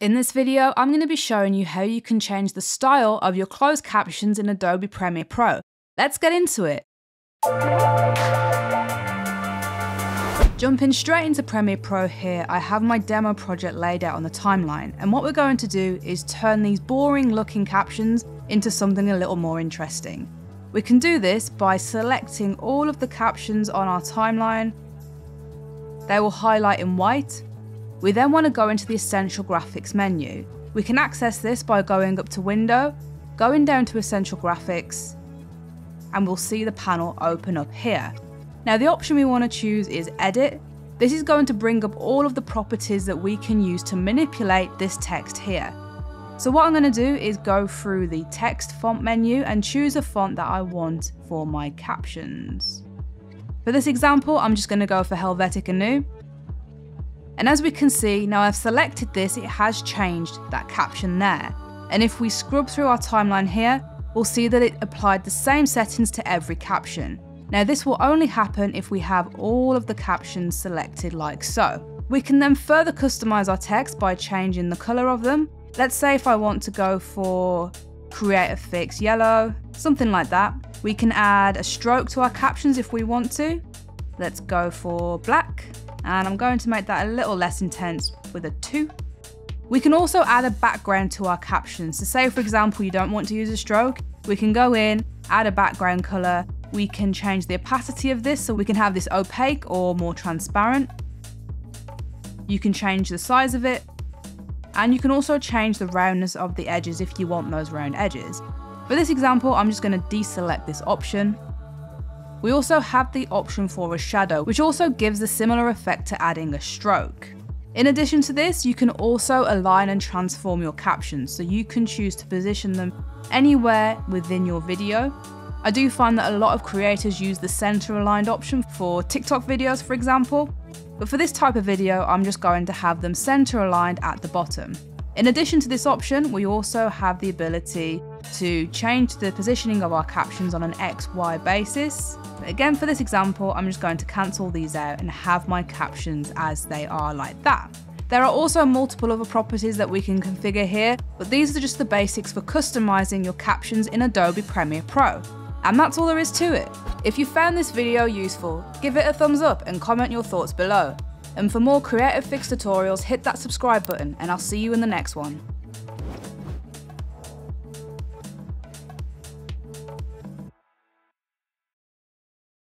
In this video, I'm going to be showing you how you can change the style of your closed captions in Adobe Premiere Pro. Let's get into it. Jumping straight into Premiere Pro here, I have my demo project laid out on the timeline, and what we're going to do is turn these boring looking captions into something a little more interesting. We can do this by selecting all of the captions on our timeline. They will highlight in white. We then want to go into the Essential Graphics menu. We can access this by going up to Window, going down to Essential Graphics, and we'll see the panel open up here. Now the option we want to choose is Edit. This is going to bring up all of the properties that we can use to manipulate this text here. So what I'm going to do is go through the text font menu and choose a font that I want for my captions. For this example, I'm just going to go for Helvetica Neue. And as we can see, now I've selected this, it has changed that caption there. And if we scrub through our timeline here, we'll see that it applied the same settings to every caption. Now this will only happen if we have all of the captions selected like so. We can then further customize our text by changing the color of them. Let's say if I want to go for Creative Fix Yellow, something like that. We can add a stroke to our captions if we want to. Let's go for black. And I'm going to make that a little less intense with a 2. We can also add a background to our captions. So say for example you don't want to use a stroke, we can go in, add a background color. We can change the opacity of this so we can have this opaque or more transparent. You can change the size of it, and you can also change the roundness of the edges if you want those round edges. For this example, I'm just going to deselect this option. We also have the option for a shadow, which also gives a similar effect to adding a stroke. In addition to this, you can also align and transform your captions, so you can choose to position them anywhere within your video. I do find that a lot of creators use the center aligned option for TikTok videos, for example, but for this type of video, I'm just going to have them center aligned at the bottom. In addition to this option, we also have the ability to change the positioning of our captions on an XY basis. Again, for this example, I'm just going to cancel these out and have my captions as they are like that. There are also multiple other properties that we can configure here, but these are just the basics for customizing your captions in Adobe Premiere Pro. And that's all there is to it. If you found this video useful, give it a thumbs up and comment your thoughts below. And for more Creative Fix tutorials, hit that subscribe button and I'll see you in the next one.